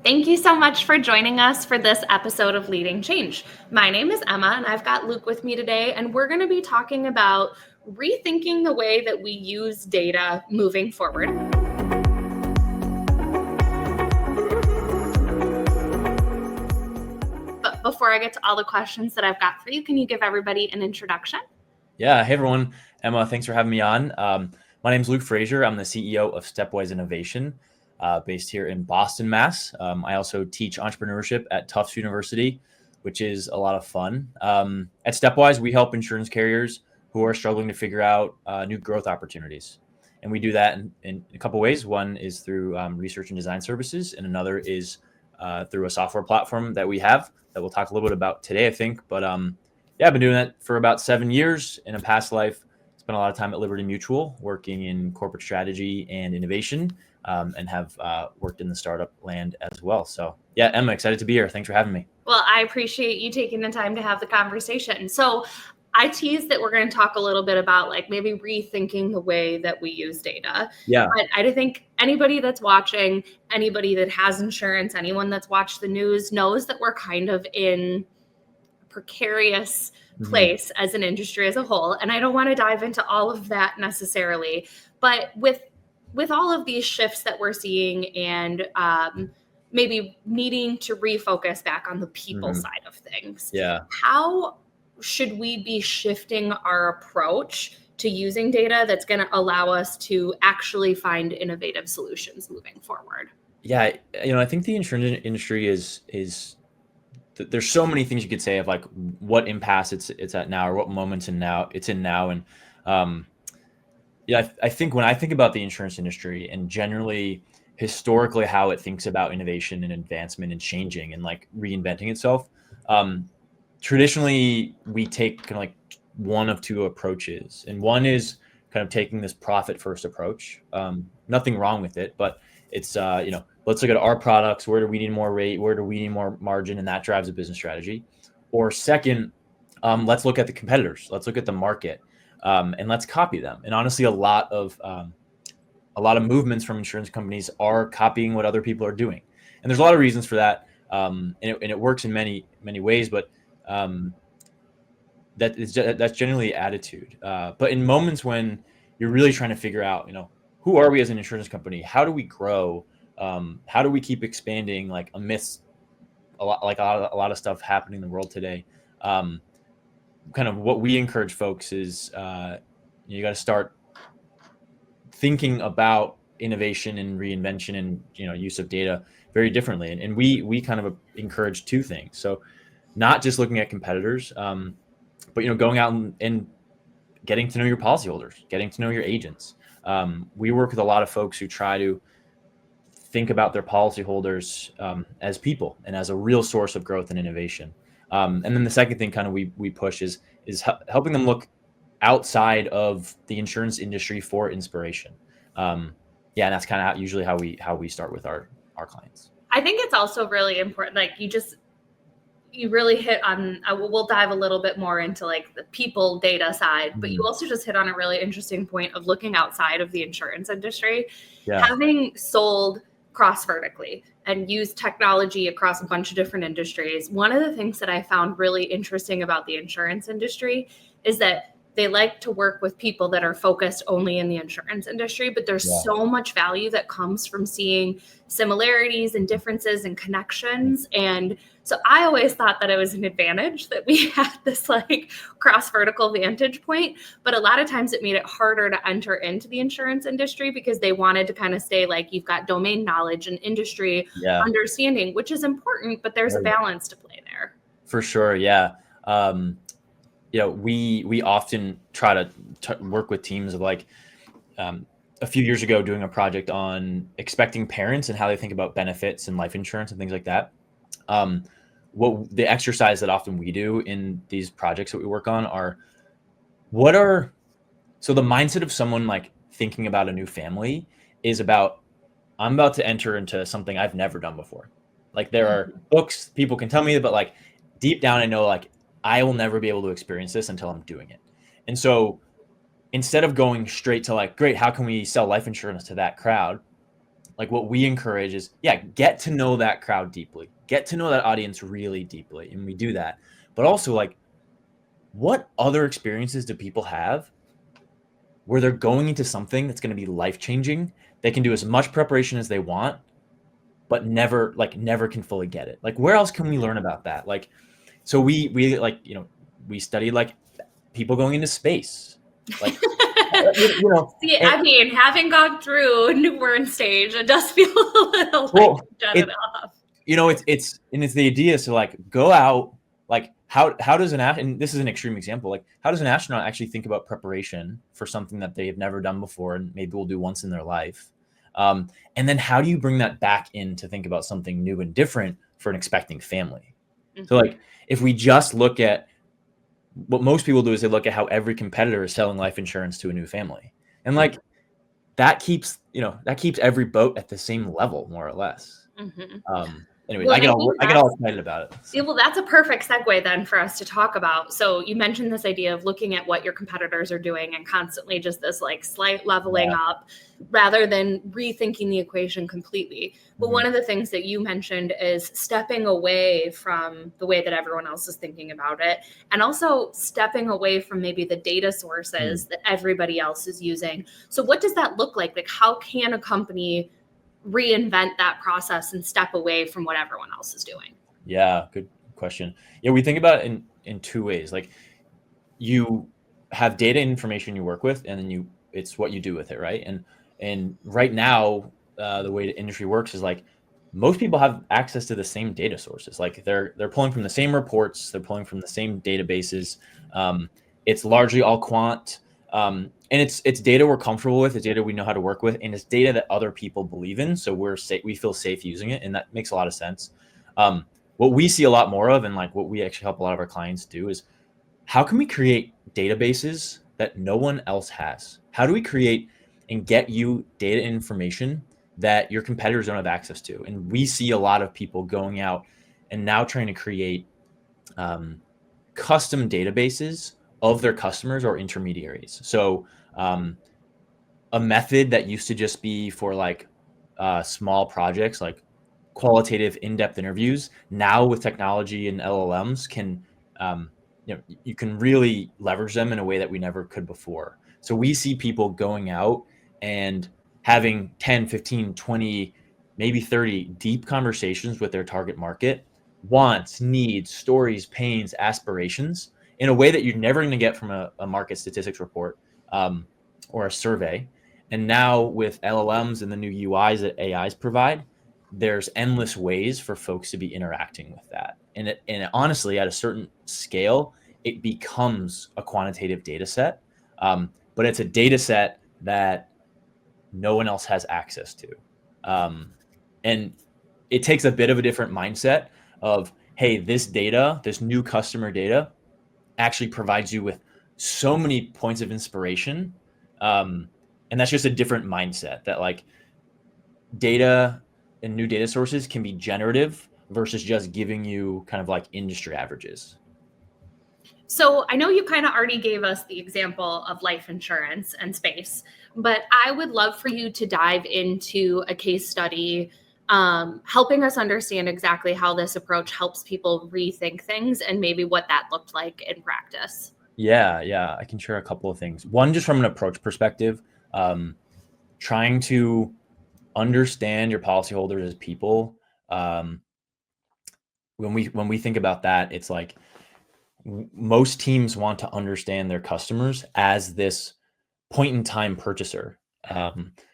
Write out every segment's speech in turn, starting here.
Thank you so much for joining us for this episode of Leading Change. My name is Emma, and I've got Luke with me today, and we're going to be talking about rethinking the way that we use data moving forward. But before I get to all the questions that I've got for you, can you give everybody an introduction? Yeah. Hey, everyone. Emma, thanks for having me on. My name is Luke Fraser. I'm the CEO of Stepwise Innovation, based here in Boston, Mass. I also teach entrepreneurship at Tufts University, which is a lot of fun. At Stepwise, we help insurance carriers who are struggling to figure out new growth opportunities. And we do that in a couple ways. One is through research and design services, and another is through a software platform that we have that we'll talk a little bit about today, I think. But yeah, I've been doing that for about 7 years. In a past life, spent a lot of time at Liberty Mutual, working in corporate strategy and innovation, and have worked in the startup land as well. So yeah, Emma, excited to be here. Thanks for having me. Well, I appreciate you taking the time to have the conversation. So I teased that we're going to talk a little bit about like maybe rethinking the way that we use data. Yeah. But I think anybody that's watching, anybody that has insurance, anyone that's watched the news knows that we're kind of in a precarious place as an industry as a whole. And I don't want to dive into all of that necessarily, but with all of these shifts that we're seeing and maybe needing to refocus back on the people side of things. Yeah. How should we be shifting our approach to using data that's going to allow us to actually find innovative solutions moving forward? Yeah, I think the insurance industry is there's so many things you could say of like what impasse it's at now, or what moments it's in now. And I think when I think about the insurance industry and generally historically how it thinks about innovation and advancement and changing and like reinventing itself, traditionally we take kind of like one of two approaches, and one is kind of taking this profit first approach. Nothing wrong with it, but it's let's look at our products. Where do we need more rate? Where do we need more margin? And that drives a business strategy. Or second, let's look at the competitors. Let's look at the market, and let's copy them. And honestly, a lot of movements from insurance companies are copying what other people are doing, and there's a lot of reasons for that. And it works in many ways, but that's generally the attitude. But in moments when you're really trying to figure out, who are we as an insurance company? How do we grow? How do we keep expanding, like amidst a lot of stuff happening in the world today? Kind of what we encourage folks is you got to start thinking about innovation and reinvention and use of data very differently. And we kind of encourage two things. So not just looking at competitors, but going out and getting to know your policyholders, getting to know your agents. We work with a lot of folks who try to think about their policyholders as people and as a real source of growth and innovation. And then the second thing kind of we push is helping them look outside of the insurance industry for inspiration. And that's kind of usually how we start with our clients. I think it's also really important. Like you really hit on, we'll dive a little bit more into like the people data side, but you also just hit on a really interesting point of looking outside of the insurance industry. Yeah. Having sold cross vertically and used technology across a bunch of different industries, one of the things that I found really interesting about the insurance industry is that they like to work with people that are focused only in the insurance industry, but there's so much value that comes from seeing similarities and differences and connections. And so I always thought that it was an advantage that we had this like cross vertical vantage point, but a lot of times it made it harder to enter into the insurance industry because they wanted to kind of stay like you've got domain knowledge and industry understanding, which is important, but there's a balance to play there. For sure. Yeah. We often try to work with teams of like a few years ago doing a project on expecting parents and how they think about benefits and life insurance and things like that. What the exercise that often we do in these projects that we work on are so the mindset of someone like thinking about a new family is about, I'm about to enter into something I've never done before. Like there are books people can tell me, but like deep down, I know like I will never be able to experience this until I'm doing it. And so instead of going straight to like, great, how can we sell life insurance to that crowd? like what we encourage is, get to know that crowd deeply, get to know that audience really deeply. And we do that. But also, like, what other experiences do people have where they're going into something that's going to be life-changing? They can do as much preparation as they want, but never can fully get it. Like, where else can we learn about that? Like, so we like, we studied like people going into space, like, See, I mean, having gone through a newborn stage, it does feel a little like jetted off. It's the idea. So like, go out, like, how does and this is an extreme example, like, how does an astronaut actually think about preparation for something that they've never done before and maybe will do once in their life? And then how do you bring that back in to think about something new and different for an expecting family? Mm-hmm. So like, if we just look at what most people do, is they look at how every competitor is selling life insurance to a new family. And like, that keeps every boat at the same level, more or less. Mm-hmm. Anyway, well, I get all excited about it. So. Well, that's a perfect segue then for us to talk about. So you mentioned this idea of looking at what your competitors are doing and constantly just this like slight leveling up rather than rethinking the equation completely. But mm-hmm. One of the things that you mentioned is stepping away from the way that everyone else is thinking about it, and also stepping away from maybe the data sources that everybody else is using. So what does that look like? Like, how can a company reinvent that process and step away from what everyone else is doing? Yeah, good question. Yeah, we think about it in two ways. Like, you have data and information you work with, and then it's what you do with it, right? And right now, the way the industry works is like, most people have access to the same data sources. Like, they're pulling from the same reports, they're pulling from the same databases. It's largely all quant. And it's data we're comfortable with, it's data we know how to work with, and it's data that other people believe in. So we feel safe using it, and that makes a lot of sense. What we see a lot more of, and like what we actually help a lot of our clients do, is how can we create databases that no one else has? How do we create and get you data information that your competitors don't have access to? And we see a lot of people going out and now trying to create custom databases of their customers or intermediaries. So a method that used to just be for like small projects, like qualitative in-depth interviews, now with technology and LLMs can, you can really leverage them in a way that we never could before. So we see people going out and having 10, 15, 20, maybe 30 deep conversations with their target market, wants, needs, stories, pains, aspirations, in a way that you're never going to get from a market statistics report or a survey. And now with LLMs and the new UIs that AIs provide, there's endless ways for folks to be interacting with that. And honestly, at a certain scale, it becomes a quantitative data set. But it's a data set that no one else has access to. And it takes a bit of a different mindset of, hey, this data, this new customer data, actually provides you with so many points of inspiration. And that's just a different mindset, that like, data and new data sources can be generative versus just giving you kind of like industry averages. So I know you kind of already gave us the example of life insurance and space, but I would love for you to dive into a case study, helping us understand exactly how this approach helps people rethink things and maybe what that looked like in practice. Yeah, I can share a couple of things. One, just from an approach perspective, trying to understand your policyholders as people. When we think about that, it's like, most teams want to understand their customers as this point in time purchaser.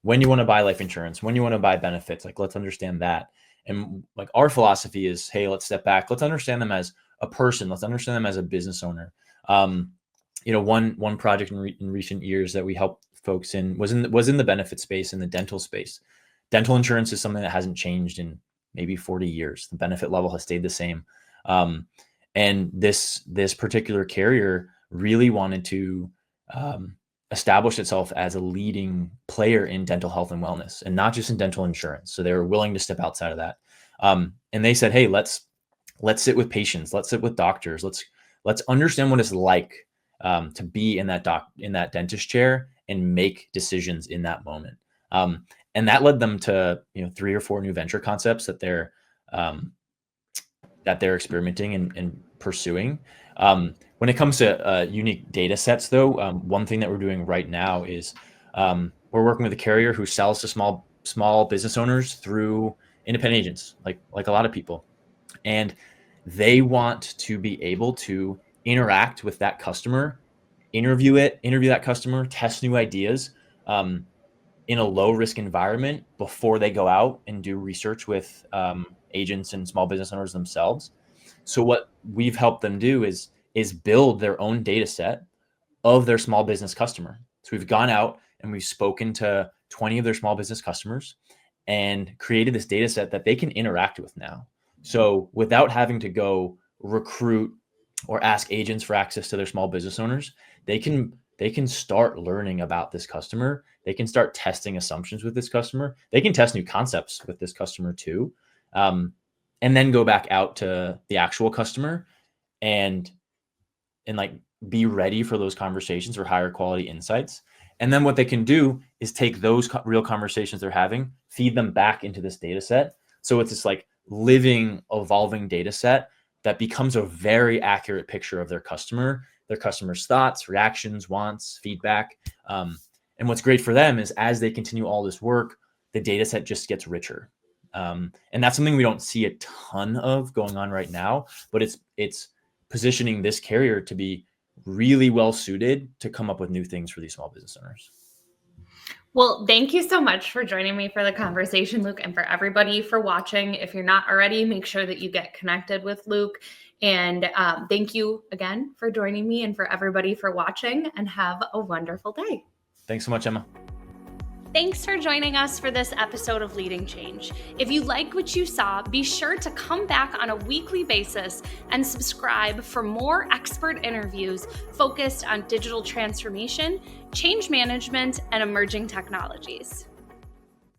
When you want to buy life insurance, when you want to buy benefits, like, let's understand that. And like, our philosophy is, hey, let's step back. Let's understand them as a person. Let's understand them as a business owner. One project in recent years that we helped folks in was in the benefit space, in the dental space. Dental insurance is something that hasn't changed in maybe 40 years. The benefit level has stayed the same. And this particular carrier really wanted to establish itself as a leading player in dental health and wellness, and not just in dental insurance. So they were willing to step outside of that. And they said, hey, let's sit with patients. Let's sit with doctors. Let's understand what it's like to be in that dentist chair and make decisions in that moment. And And that led them to 3 or 4 new venture concepts that they're experimenting and pursuing. When it comes to unique data sets, though, one thing that we're doing right now is we're working with a carrier who sells to small business owners through independent agents, like a lot of people. And they want to be able to interact with that customer, interview that customer, test new ideas in a low risk environment before they go out and do research with agents and small business owners themselves. So what we've helped them do is build their own data set of their small business customer. So we've gone out and we've spoken to 20 of their small business customers and created this data set that they can interact with now. So without having to go recruit or ask agents for access to their small business owners, they can start learning about this customer. They can start testing assumptions with this customer. They can test new concepts with this customer too. And then go back out to the actual customer and like be ready for those conversations or higher quality insights. And then what they can do is take those real conversations they're having, feed them back into this data set. So it's this like living, evolving data set that becomes a very accurate picture of their customer's thoughts, reactions, wants, feedback. And what's great for them is as they continue all this work, the data set just gets richer. And that's something we don't see a ton of going on right now, but it's positioning this carrier to be really well suited to come up with new things for these small business owners. Well, thank you so much for joining me for the conversation, Luke, and for everybody for watching. If you're not already, make sure that you get connected with Luke. And thank you again for joining me and for everybody for watching, and have a wonderful day. Thanks so much, Emma. Thanks for joining us for this episode of Leading Change. If you like what you saw, be sure to come back on a weekly basis and subscribe for more expert interviews focused on digital transformation, change management, and emerging technologies.